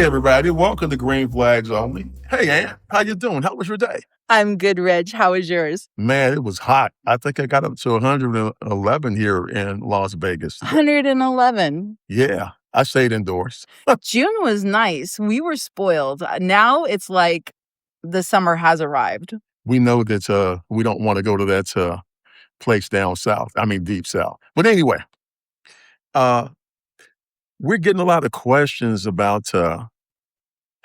Hey everybody, welcome to Green Flags Only. Hey Ann, how you doing? How was your day? I'm good, Reg. How was yours? Man, it was hot. I think I got up to 111 here in Las Vegas today. 111. Yeah, I stayed indoors. June was nice. We were spoiled. Now it's like the summer has arrived. We know that we don't want to go to that place down south. I mean deep south. But anyway, uh we're getting a lot of questions about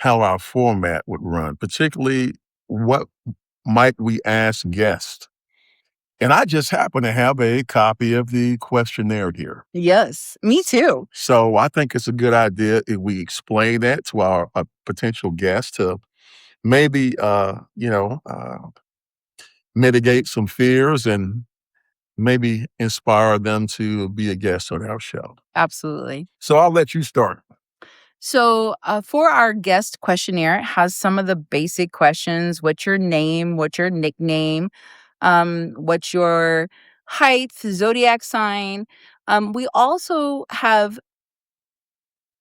how our format would run, particularly what might we ask guests. And I just happen to have a copy of the questionnaire here. Yes, me too. So I think it's a good idea if we explain that to our potential guests to maybe, mitigate some fears and maybe inspire them to be a guest on our show. Absolutely. So I'll let you start. So for our guest questionnaire, it has some of the basic questions. What's your name? What's your nickname? What's your height, zodiac sign? We also have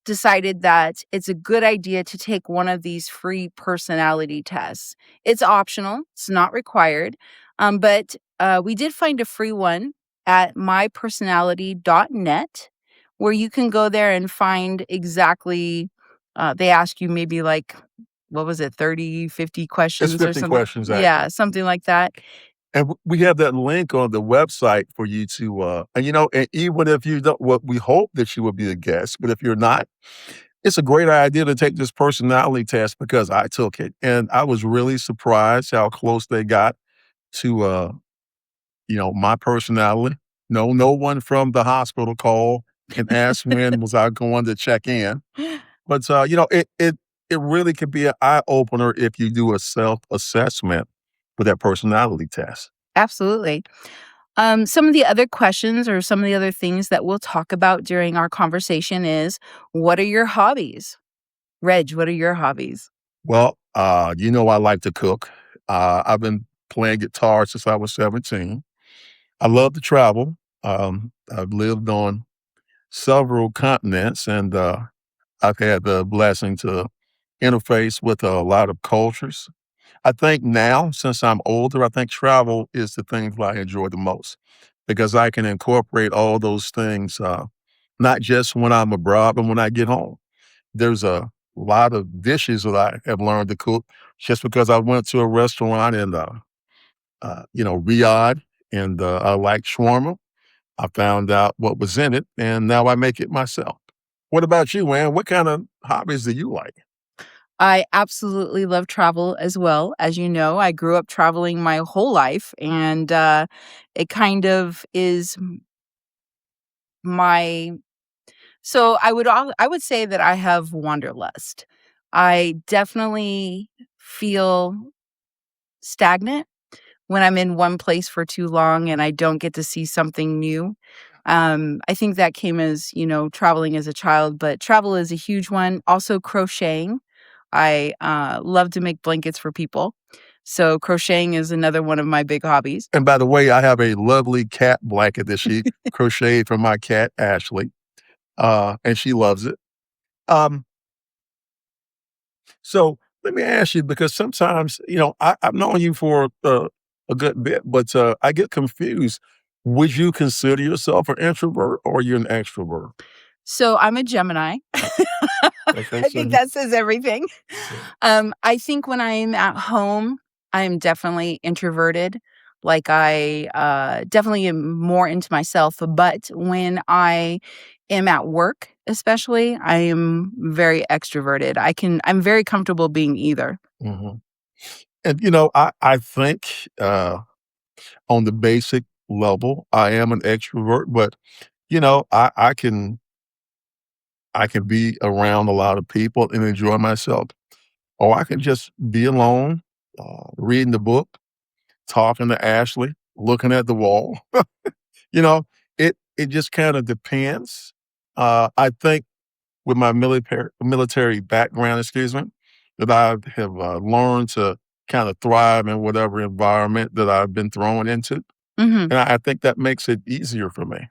decided that it's a good idea to take one of these free personality tests. It's optional, it's not required. But we did find a free one at mypersonality.net where you can go there and find exactly, they ask you maybe like, what was it, 30, 50 It's questions or 50 something? questions, Yeah, actually. something like that. And we have that link on the website for you to, and even if you don't, well, we hope that you will be a guest, but if you're not, it's a great idea to take this personality test because I took it and I was really surprised how close they got to, my personality. No one from the hospital called and asked when was I going to check in. But, it really could be an eye opener if you do a self-assessment with that personality test. Absolutely. Some of the other questions or some of the other things that we'll talk about during our conversation is, what are your hobbies? Reg, what are your hobbies? Well, I like to cook. I've been playing guitar since I was 17. I love to travel. I've lived on several continents and I've had the blessing to interface with a lot of cultures. I think now, since I'm older, I think travel is the thing that I enjoy the most because I can incorporate all those things, not just when I'm abroad, but when I get home. There's a lot of dishes that I have learned to cook just because I went to a restaurant in, Riyadh and I like shawarma. I found out what was in it and now I make it myself. What about you, Ann? What kind of hobbies do you like? I absolutely love travel as well. As you know, I grew up traveling my whole life, and it kind of is my. So I would say that I have wanderlust. I definitely feel stagnant when I'm in one place for too long and I don't get to see something new. I think that came as, traveling as a child, but travel is a huge one. Also, crocheting. I love to make blankets for people. So, crocheting is another one of my big hobbies. And by the way, I have a lovely cat blanket that she crocheted for my cat, Ashley, and she loves it. Um, so let me ask you, because sometimes, I've known you for a good bit, but I get confused. Would you consider yourself an introvert or you're an extrovert? So, I'm a Gemini. Okay, I so think that says everything. I think when I'm at home, I'm definitely introverted. Like I definitely am more into myself. But when I am at work, especially, I am very extroverted. I'm very comfortable being either. mhm. And I think on the basic level, I am an extrovert, but I can be around a lot of people and enjoy myself. Or I can just be alone, reading the book, talking to Ashley, looking at the wall. You know, it just kind of depends. I think with my military background, excuse me, that I have learned to kind of thrive in whatever environment that I've been thrown into, Hmm. and I think that makes it easier for me.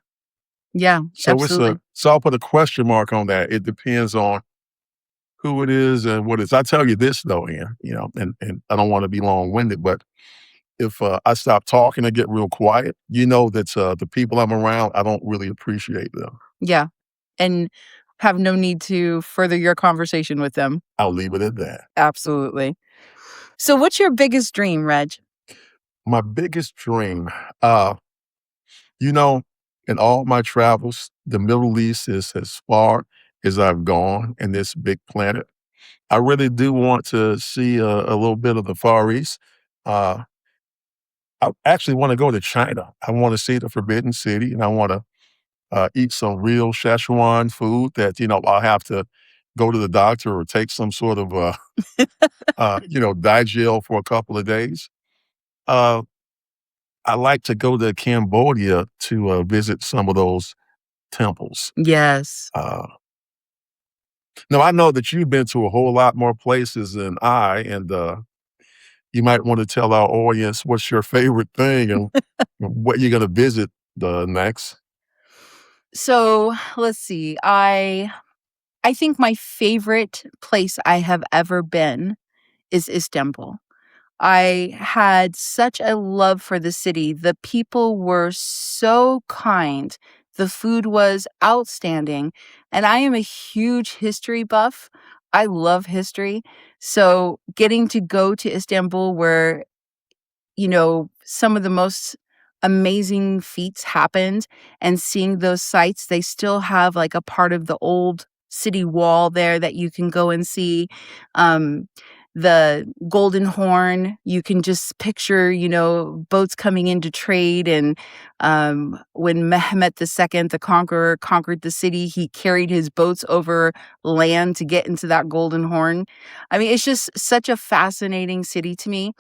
Yeah, So absolutely. so I'll put a question mark on that. It depends on who it is and what it is. I tell you this though, Ann, and I don't want to be long-winded, but if I stop talking and get real quiet, that the people I'm around, I don't really appreciate them. Yeah, and have no need to further your conversation with them. I'll leave it at that. Absolutely. So what's your biggest dream, Reg? My biggest dream, uh, you know, in all my travels, the Middle East is as far as I've gone in this big planet. I really do want to see a little bit of the Far East. Uh, I actually want to go to China. I want to see the Forbidden City, and I want to eat some real Szechuan food that I'll have to go to the doctor or take some sort of digel for a couple of days. Uh, I like to go to Cambodia to visit some of those temples. Yes. Now I know that you've been to a whole lot more places than I, and you might want to tell our audience what's your favorite thing and what you're going to visit the next. So, let's see. I think my favorite place I have ever been is Istanbul. I had such a love for the city. The people were so kind. The food was outstanding. And I am a huge history buff. I love history. So getting to go to Istanbul where some of the most amazing feats happened and seeing those sites, they still have like a part of the old city wall there that you can go and see. Um, the Golden Horn, you can just picture, boats coming into trade. And when Mehmet II, the conqueror, conquered the city, he carried his boats over land to get into that Golden Horn. I mean, it's just such a fascinating city to me.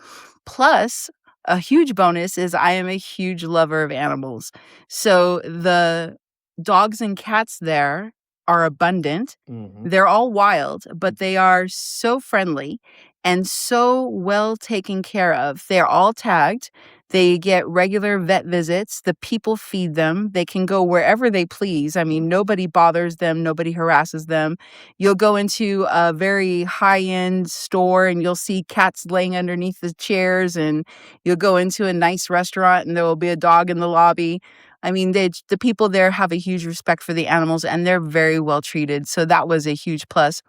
Plus, a huge bonus is I am a huge lover of animals. So the dogs and cats there are abundant. Mhm. They're all wild, but they are so friendly and so well taken care of. They're all tagged. They get regular vet visits. The people feed them. They can go wherever they please. I mean, nobody bothers them, nobody harasses them. You'll go into a very high-end store and you'll see cats laying underneath the chairs, and you'll go into a nice restaurant and there will be a dog in the lobby. I mean, the people there have a huge respect for the animals and they're very well treated. So that was a huge plus.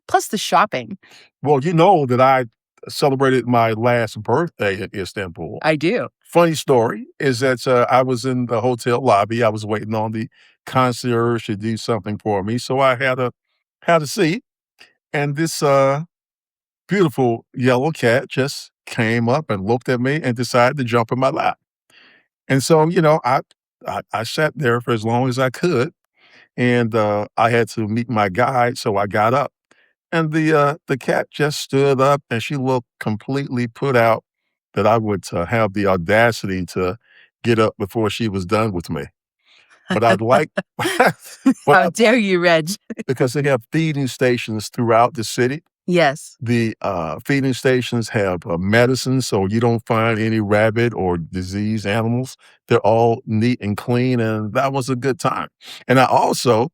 Plus the shopping. Well, you know that I celebrated my last birthday in Istanbul. I do. Funny story is that I was in the hotel lobby. I was waiting on the concierge to do something for me, so I had a seat, and this beautiful yellow cat just came up and looked at me and decided to jump in my lap. And so, I sat there for as long as I could, and I had to meet my guide, so I got up. And the cat just stood up, and she looked completely put out that I would have the audacity to get up before she was done with me. But I'd like but How dare you, Reg? because they have feeding stations throughout the city. Yes. The feeding stations have medicine, so you don't find any rabid or diseased animals. They're all neat and clean, and that was a good time. And I also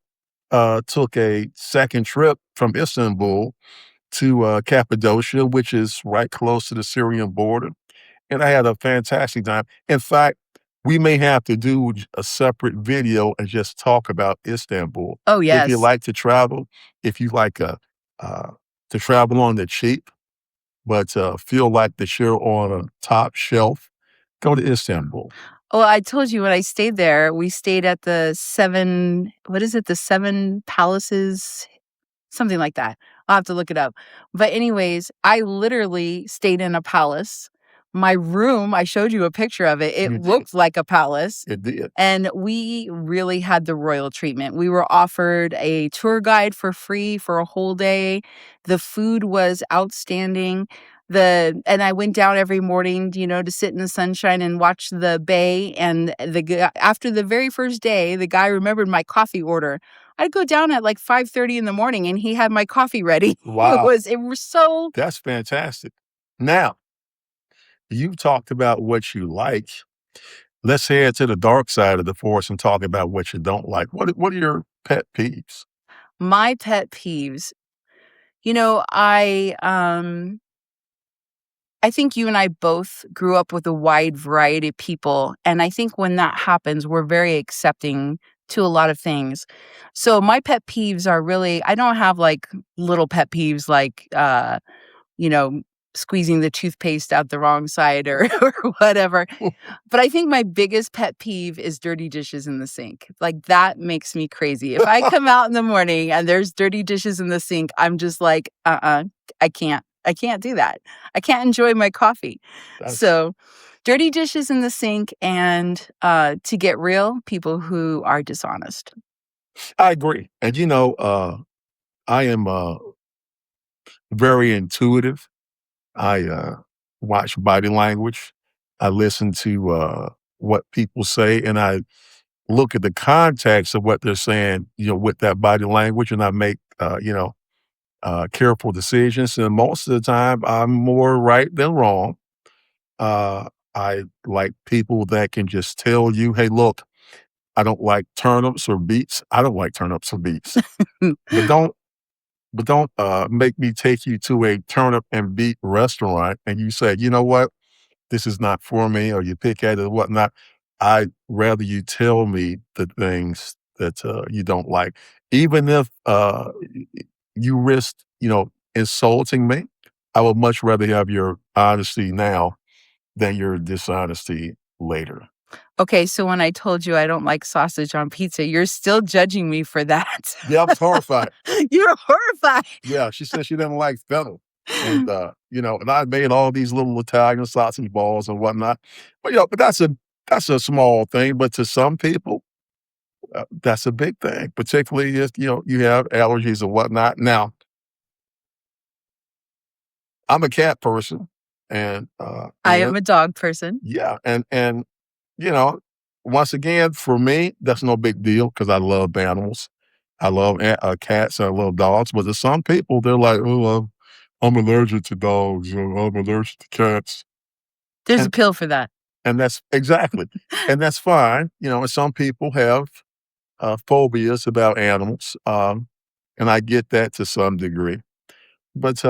took a second trip from Istanbul to Cappadocia, which is right close to the Syrian border, and I had a fantastic time. In fact, we may have to do a separate video and just talk about Istanbul. Oh, If you yes. like to travel, if you like uh, to travel on the cheap, but feel like that you're on a top shelf, go to Istanbul. Well, I told you when I stayed there, we stayed at the seven, what is it? The Seven Palaces, something like that. I'll have to look it up. But anyways, I literally stayed in a palace. My room, I showed you a picture of it. It You did. looked like a palace. It did. And we really had the royal treatment. We were offered a tour guide for free for a whole day. The food was outstanding. And I went down every morning, to sit in the sunshine and watch the bay. And after the very first day, the guy remembered my coffee order. I'd go down at like 5:30 in the morning and he had my coffee ready. Wow, It was so. that's fantastic. Now, you talked about what you like. Let's head to the dark side of the force and talk about what you don't like. What are your pet peeves? My pet peeves. You know, I think you and I both grew up with a wide variety of people, and I think when that happens, we're very accepting to a lot of things. So my pet peeves are really I don't have, like, little pet peeves like, you know, squeezing the toothpaste out the wrong side or or whatever. But I think my biggest pet peeve is dirty dishes in the sink. Like, that makes me crazy. If I come out in the morning and there's dirty dishes in the sink, I'm just like, I can't. I can't do that. I can't enjoy my coffee." That's So, dirty dishes in the sink and, to get real, people who are dishonest. I agree. And, I am, very intuitive. I, watch body language. I listen to, what people say, and I look at the context of what they're saying, with that body language, and I make, careful decisions. And most of the time, I'm more right than wrong. I like people that can just tell you, "Hey, look, I don't like turnips or beets. I don't like turnips or beets, but don't make me take you to a turnip and beet restaurant and you say, you know what, this is not for me, or you pick at it or whatnot. I'd rather you tell me the things that you don't like, even if you risk, insulting me. I would much rather have your honesty now than your dishonesty later. Okay, so when I told you I don't like sausage on pizza, you're still judging me for that. Yeah, I was horrified. You're horrified. Yeah, she said she didn't like fennel. And, and I made all these little Italian sausage balls and whatnot. But that's a small thing, but to some people, that's a big thing, particularly if, you have allergies and whatnot. Now, I'm a cat person and, I am a dog person. yeah, and, you know, once again, for me, that's no big deal because I love animals. I love cats, I love dogs, but to some people, they're like, "Oh, I'm allergic to dogs," or "I'm allergic to cats." There's a And pill for that. and that's exactly, and that's fine, and some people have, phobias about animals, and I get that to some degree. But,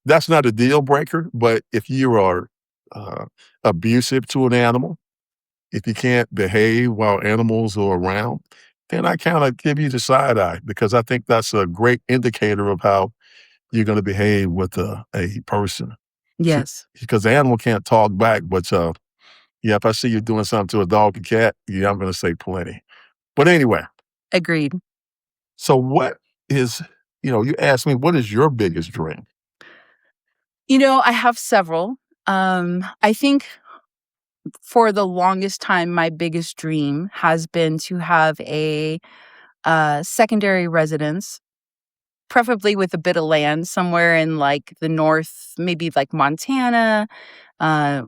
that's not a deal breaker, but if you are, uh, abusive to an animal, if you can't behave while animals are around, then I kinda give you the side eye because I think that's a great indicator of how you're gonna behave with a person. See, Yes, because the animal can't talk back, but, yeah, if I see you doing something to a dog or cat, yeah, I'm gonna say plenty. But anyway, agreed. so what is you asked me, what is your biggest dream? You know, I have several. I think for the longest time, my biggest dream has been to have a secondary residence, preferably with a bit of land somewhere in like the north, maybe like Montana, uh,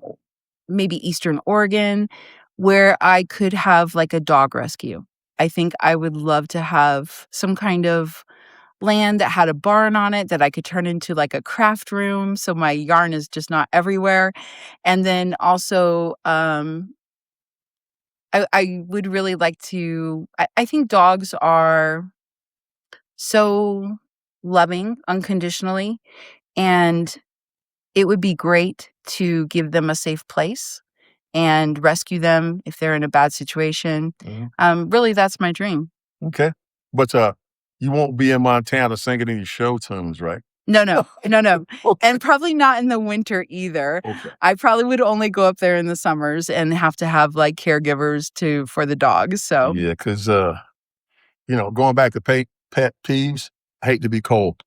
maybe Eastern Oregon, where I could have like a dog rescue. I think I would love to have some kind of land that had a barn on it that I could turn into like a craft room so my yarn is just not everywhere. And then also, I would really like to I think dogs are so loving unconditionally, and it would be great to give them a safe place and rescue them if they're in a bad situation. Mhm, Really, that's my dream. okay. But, you won't be in Montana singing any show tunes, right? No, no, no, no, Okay, and probably not in the winter either. okay. I probably would only go up there in the summers and have to have, like, caregivers to for the dogs, so Yeah, 'cause, going back to pet peeves, I hate to be cold.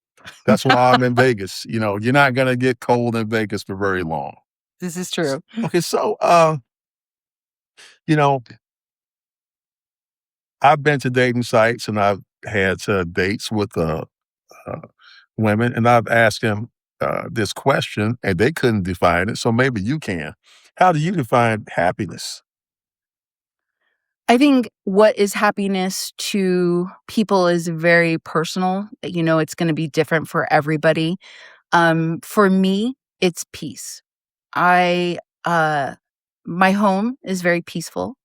That's why I'm in Vegas, you're not gonna get cold in Vegas for very long. this is true. Okay, so, you know, I've been to dating sites and I've had, dates with, uh, women, and I've asked them, this question, and they couldn't define it, so maybe you can. How do you define happiness? I think what is happiness to people is very personal. You know, it's gonna be different for everybody. For me, it's peace. I, uh my home is very peaceful,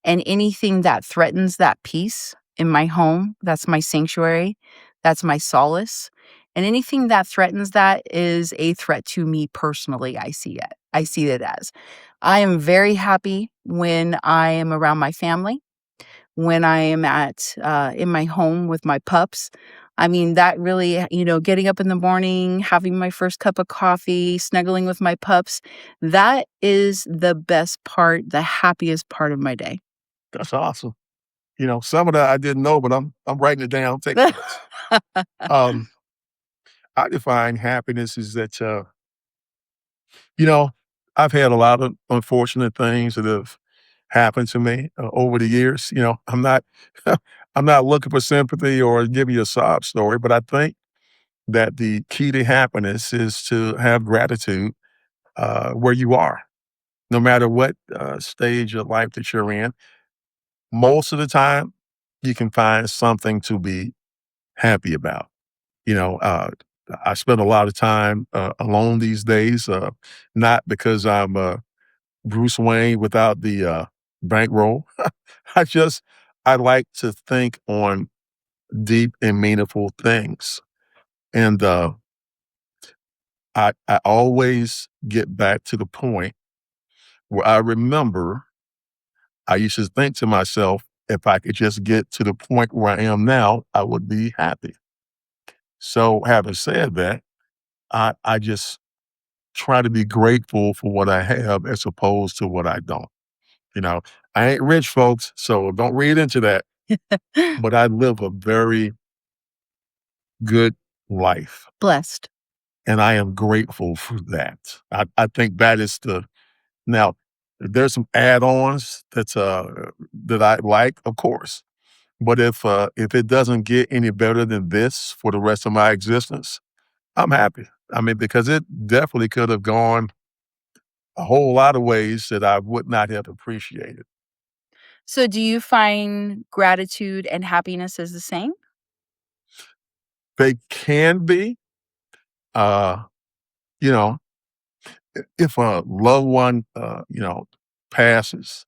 and anything that threatens that peace in my home, that's my sanctuary, that's my solace, And anything that threatens that is a threat to me personally, I see it as. I am very happy when I am around my family, when I am in my home with my pups. I mean, that really, getting up in the morning, having my first cup of coffee, snuggling with my pups, that is the best part, the happiest part of my day. That's awesome. Some of that I didn't know, but I'm writing it down, taking notes. Um, I define happiness is that, you know, I've had a lot of unfortunate things that have happened to me over the years. I'm not, I'm not looking for sympathy or give you a sob story, but I think that the key to happiness is to have gratitude where you are, no matter what stage of life that you're in. Most of the time, you can find something to be happy about. You know, uh, I spend a lot of time alone these days, not because I'm Bruce Wayne without the bankroll. I just, I like to think on deep and meaningful things. And I always get back to the point where I remember I used to think to myself, if I could just get to the point where I am now, I would be happy. So, having said that, I just try to be grateful for what I have as opposed to what I don't. You know, I ain't rich, folks, so don't read into that, but I live a very good life, Blessed. and I am grateful for that. I think that is the now, there's some add-ons that I like, of course, but if it doesn't get any better than this for the rest of my existence, I'm happy. I mean, because it definitely could have gone a whole lot of ways that I would not have appreciated. So do you find gratitude and happiness is the same? They can be, uh, you know, if a loved one, passes,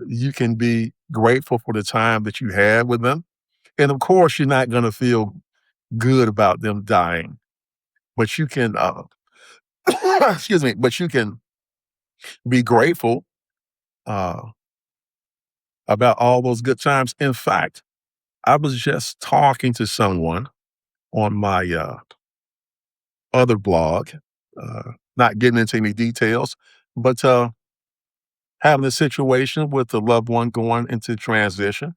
you can be grateful for the time that you had with them. And of course, you're not going to feel good about them dying, but you can, excuse me, but you can be grateful uh, about all those good times. In fact, I was just talking to someone on my other blog, not getting into any details, but having a situation with a loved one going into transition.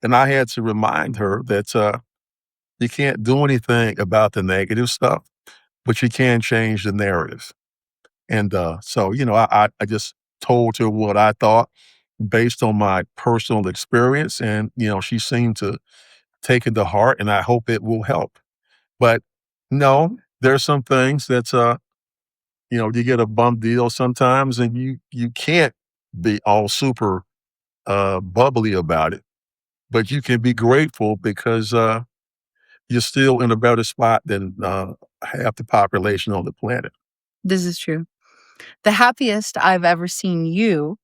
And I had to remind her that you can't do anything about the negative stuff, but you can change the narrative. And so, I just told her what I thought based on my personal experience. And, she seemed to take it to heart, and I hope it will help. But no, there's some things that you get a bum deal sometimes, and you can't be all super bubbly about it, but you can be grateful because you're still in a better spot than half the population on the planet. This is true. The happiest I've ever seen you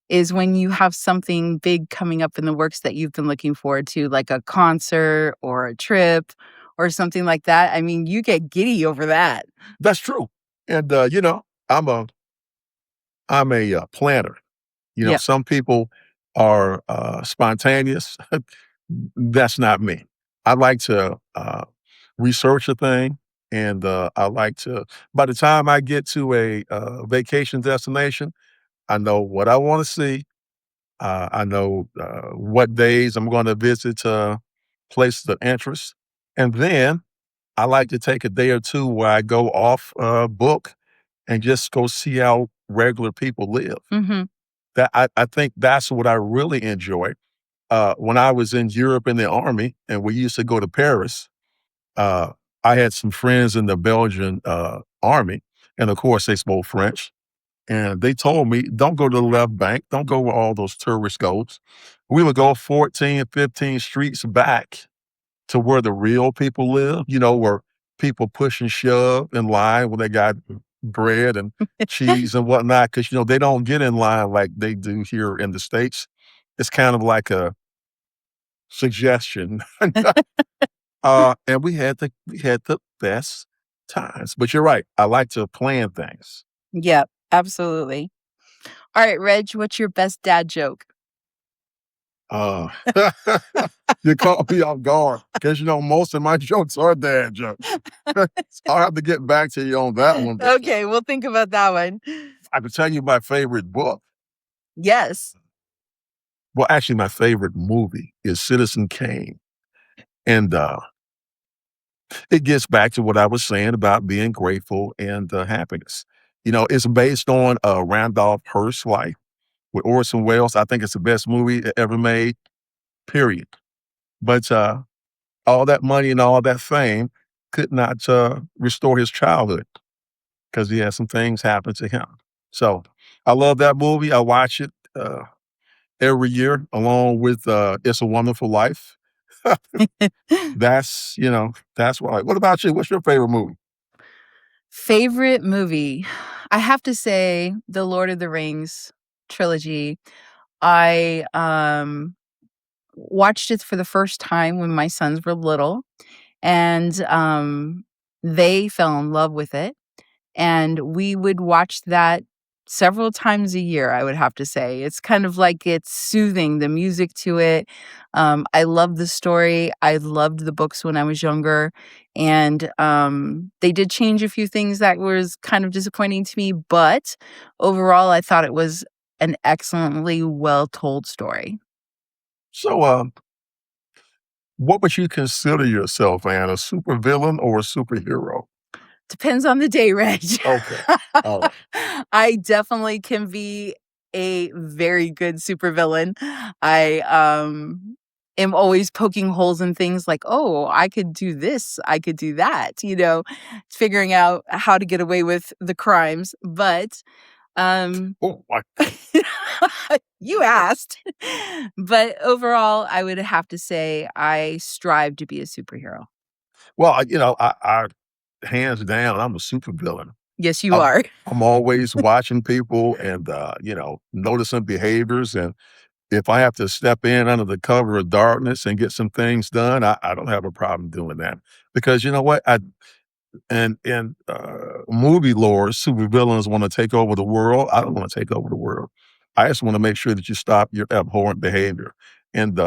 is when you have something big coming up in the works that you've been looking forward to, like a concert or a trip or something like that. I mean, you get giddy over that. That's true. And I'm a planner. Yeah. Some people are spontaneous. That's not me. I like to research a thing, and I like to. By the time I get to a vacation destination, I know what I want to see. I know what days I'm going to visit places of interest, and then I like to take a day or two where I go off book and just go see how regular people live. Mhm. I think that's what I really enjoy. When I was in Europe in the army and we used to go to Paris, uh, I had some friends in the Belgian army, and of course they spoke French. And they told me, don't go to the left bank, don't go where all those tourists goes. We would go 14, 15 streets back to where the real people live, where people push and shove in line when they got bread and cheese and whatnot, because, they don't get in line like they do here in the States. It's kind of like a suggestion. And we had the best times. But you're right, I like to plan things. Yep, absolutely. All right, Reg, what's your best dad joke? Uh, you caught me off guard because, most of my jokes are dad jokes. So I'll have to get back to you on that one, but Okay, we'll think about that one. I can tell you my favorite book. Yes. Well, actually, my favorite movie is Citizen Kane, and, it gets back to what I was saying about being grateful and, happiness. It's based on, Randolph Hearst's life with Orson Welles. I think it's the best movie ever made, period. But, all that money and all that fame could not, restore his childhood because he had some things happen to him. So, I love that movie. I watch it, every year along with, It's a Wonderful Life. That's why. What about you? What's your favorite movie? Favorite movie? I have to say the Lord of the Rings trilogy. I, watched it for the first time when my sons were little, and, they fell in love with it. And we would watch that several times a year, I would have to say. It's kind of like it's soothing, the music to it. I love the story. I loved the books when I was younger, and, they did change a few things that was kind of disappointing to me, but overall, I thought it was an excellently well-told story. So, what would you consider yourself, Ann, a supervillain or a superhero? Depends on the day, Reg. Okay. All right. I definitely can be a very good supervillain. I, am always poking holes in things like, "Oh, I could do this, I could do that," figuring out how to get away with the crimes, but, um Oh, my. you asked. But overall, I would have to say I strive to be a superhero. Well, I hands down, I'm a supervillain. Yes, you I'm are. I'm always watching people and, noticing behaviors, and if I have to step in under the cover of darkness and get some things done, I don't have a problem doing that because you know what? Movie lore, supervillains wanna take over the world. I don't wanna take over the world. I just wanna make sure that you stop your abhorrent behavior, and,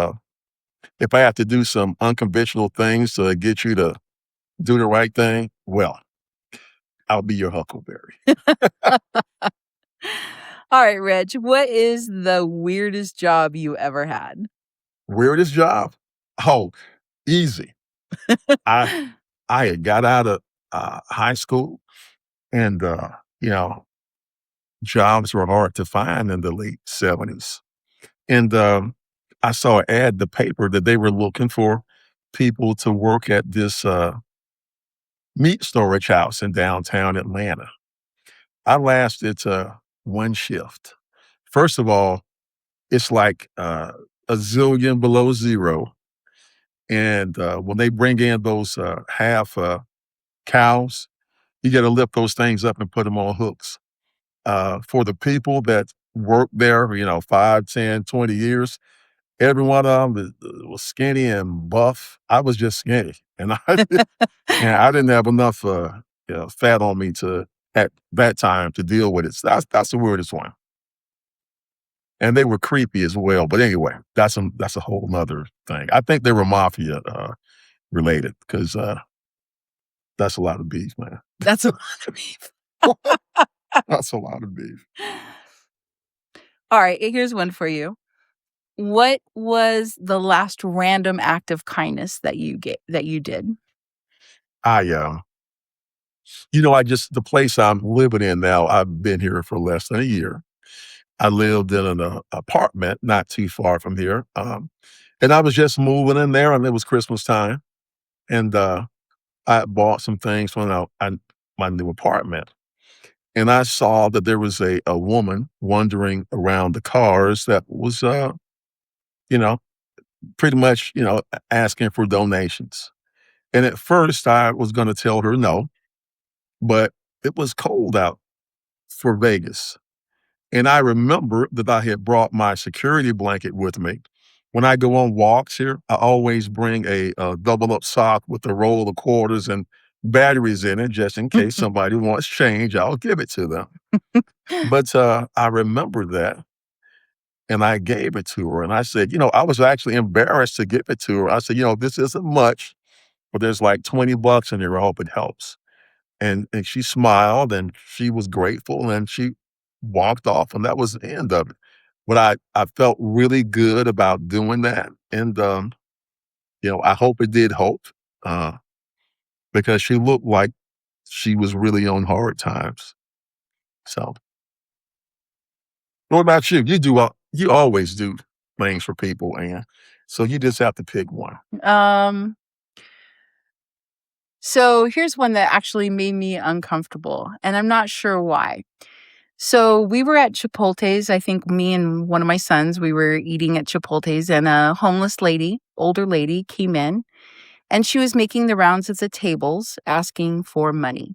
if I have to do some unconventional things to get you to do the right thing, well, I'll be your huckleberry. All right, Reg, what is the weirdest job you ever had? Weirdest job? Oh, easy. I I had got out of, high school and, you know, jobs were hard to find in the late '70s. And, I saw an ad in the paper that they were looking for people to work at this, meat storage house in downtown Atlanta. I lasted, one shift. First of all, it's like, a zillion below zero, and, when they bring in those, half, cows, you gotta lift those things up and put them on hooks. For the people that worked there, 5, 10, 20 years, every one of them was skinny and buff. I was just skinny, and I didn't have enough, fat on me to at that time to deal with it. So that's the weirdest one. And they were creepy as well. But anyway, that's a whole 'nother thing. I think they were mafia, related because that's a lot of beef, man. That's a lot of beef. That's a lot of beef. All right, here's one for you. What was the last random act of kindness that you did? I, I just the place I'm living in now, I've been here for less than a year. I lived in an, apartment not too far from here, and I was just moving in there, and it was Christmas time, and, I bought some things from my new apartment, and I saw that there was a woman wandering around the cars that was, you know, pretty much, asking for donations, and at first, I was gonna tell her no, but it was cold out for Vegas. And I remember that I had brought my security blanket with me, When I go on walks here, I always bring a double up sock with a roll of quarters and batteries in it just in case somebody wants change, I'll give it to them. But, I remember that, and I gave it to her, and I said, I was actually embarrassed to give it to her. I said, "This isn't much, but there's like 20 bucks in here. I hope it helps." And she smiled, and she was grateful, and she walked off, and that was the end of it. But I felt really good about doing that, and, I hope it did help, uh, because she looked like she was really on hard times. So, what about you? You always do things for people, and so you just have to pick one. Um, so here's one that actually made me uncomfortable, and I'm not sure why. So we were at Chipotle's. I think me and one of my sons, we were eating at Chipotle's, and a homeless lady, older lady, came in, and she was making the rounds of the tables asking for money.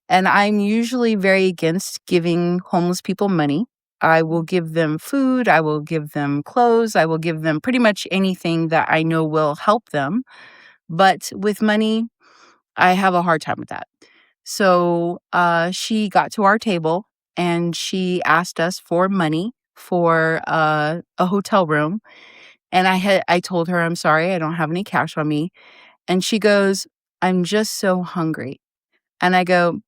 And I'm usually very against giving homeless people money. I will give them food, I will give them clothes, I will give them pretty much anything that I know will help them. But with money, I have a hard time with that. So she got to our table and she asked us for money for a hotel room. And I told her, I'm sorry, I don't have any cash on me. And she goes, I'm just so hungry. And I go,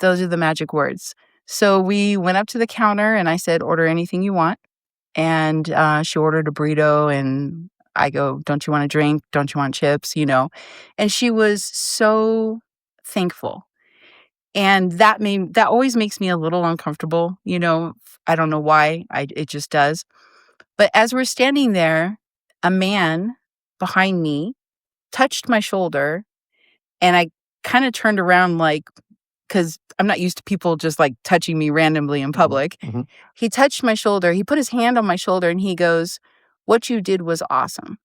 those are the magic words. So we went up to the counter and I said, order anything you want. And she ordered a burrito. And I go, don't you want a drink? Don't you want chips? And she was so thankful. And that always makes me a little uncomfortable. I don't know why. It just does. But as we're standing there, a man behind me touched my shoulder, and I kind of turned around like, because I'm not used to people just like touching me randomly in Mhm, public. mhm. He touched my shoulder. He put his hand on my shoulder and he goes, what you did was awesome.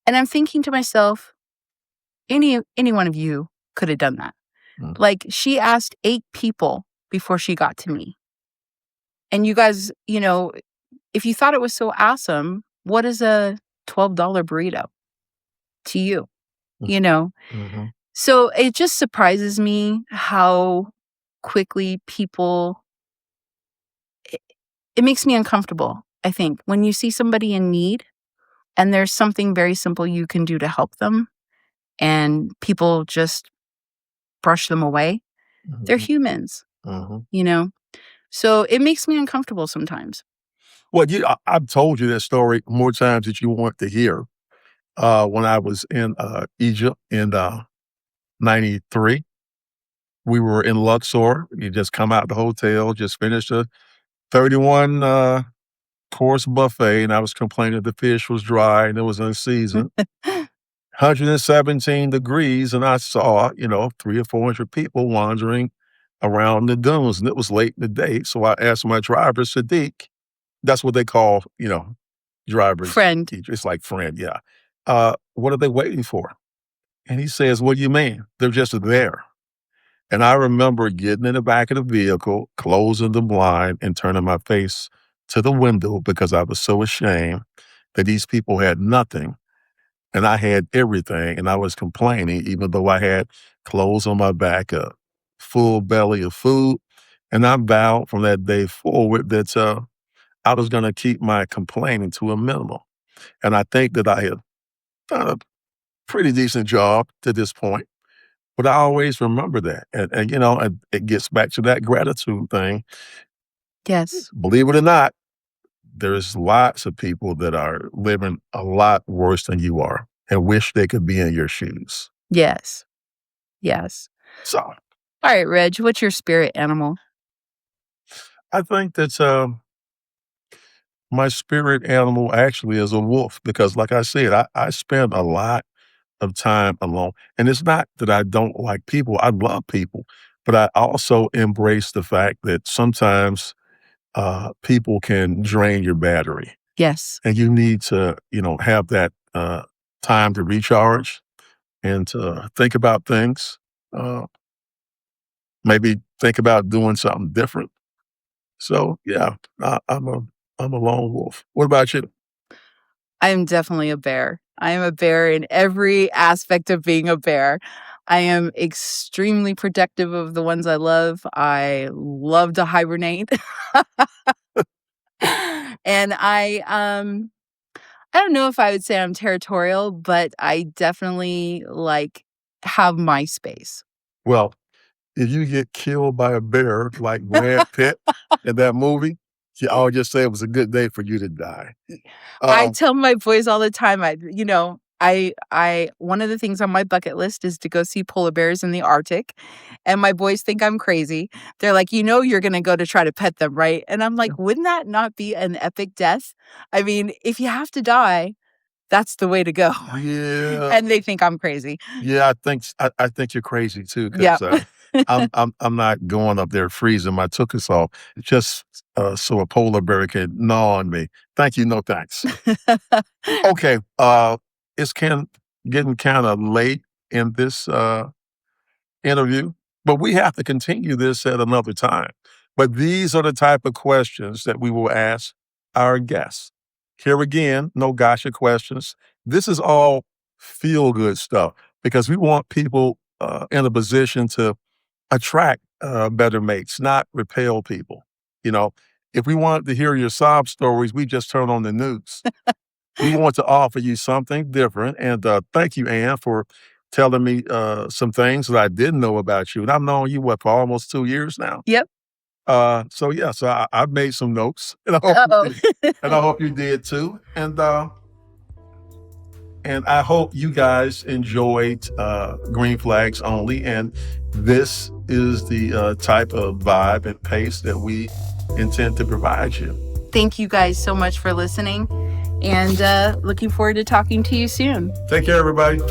And I'm thinking to myself, any one of you could have done that. Mm. Like, she asked 8 people before she got to me. And you guys, if you thought it was so awesome, what is a $12 burrito to you? Mm, You know? mhm, So it just surprises me how quickly people it, it makes me uncomfortable, I think, when you see somebody in need and there's something very simple you can do to help them and people just brush them away. They're mhm, humans, mhm. you know? So it makes me uncomfortable sometimes. Well, I've told you that story more times that you want to hear. When I was in, Egypt in, '93, we were in Luxor. You just come out the hotel, just finished a 31, course buffet, and I was complaining the fish was dry and it was unseasoned. 117 degrees, and I saw, 3 or 400 people wandering around the dunes, and it was late in the day, so I asked my driver, Sadiq, that's what they call, drivers. Friend. It's like friend, yeah. "What are they waiting for?" And he says, "What do you mean? They're just there." And I remember getting in the back of the vehicle, closing the blind, and turning my face to the window because I was so ashamed that these people had nothing and I had everything, and I was complaining even though I had clothes on my back, a full belly of food, and I vowed from that day forward that, I was gonna keep my complaining to a minimum, and I think that I have done a pretty decent job to this point, but I always remember that, and it gets back to that gratitude thing. Yes. Believe it or not, there's lots of people that are living a lot worse than you are and wish they could be in your shoes. Yes. Yes. So, All right, Reg, what's your spirit animal? I think that, my spirit animal actually is a wolf because like I said, I spend a lot of time alone, and it's not that I don't like people, I love people, but I also embrace the fact that sometimes, people can drain your battery, Yes. and you need to, have that, time to recharge and to think about things, uh, maybe think about doing something different. So, yeah, I'm a lone wolf. What about you? I am definitely a bear. I am a bear in every aspect of being a bear. I am extremely protective of the ones I love. I love to hibernate. And I don't know if I would say I'm territorial, but I definitely, like, have my space. Well, if you get killed by a bear like Brad Pitt in that movie, I'll just say it was a good day for you to die. I Um, tell my boys all the time, I one of the things on my bucket list is to go see polar bears in the Arctic, and my boys think I'm crazy. They're like, "You know you're gonna go to try to pet them, right?" And I'm like, "Wouldn't that not be an epic death?" I mean, if you have to die, that's the way to go. yeah, And they think I'm crazy. yeah, I think you're crazy too, Yeah. 'cause, I'm not going up there freezing my tuchus off just, so a polar bear can gnaw on me. Thank you, no thanks. Okay, it's getting kinda late in this, interview, but we have to continue this at another time. But these are the type of questions that we will ask our guests. Here again, no gotcha questions. This is all feel good stuff because we want people in a position to attract better mates, not repel people. You know, if we wanted to hear your sob stories, we just turn on the news. We want to offer you something different. And thank you, Ann, for telling me some things that I didn't know about you. And I've known you, what, for almost 2 years now? Yep. I've made some notes, and Uh-oh. I hope you did too. And I hope you guys enjoyed Green Flags Only. And this is the type of vibe and pace that we intend to provide you. Thank you guys so much for listening, and looking forward to talking to you soon. Take care, everybody.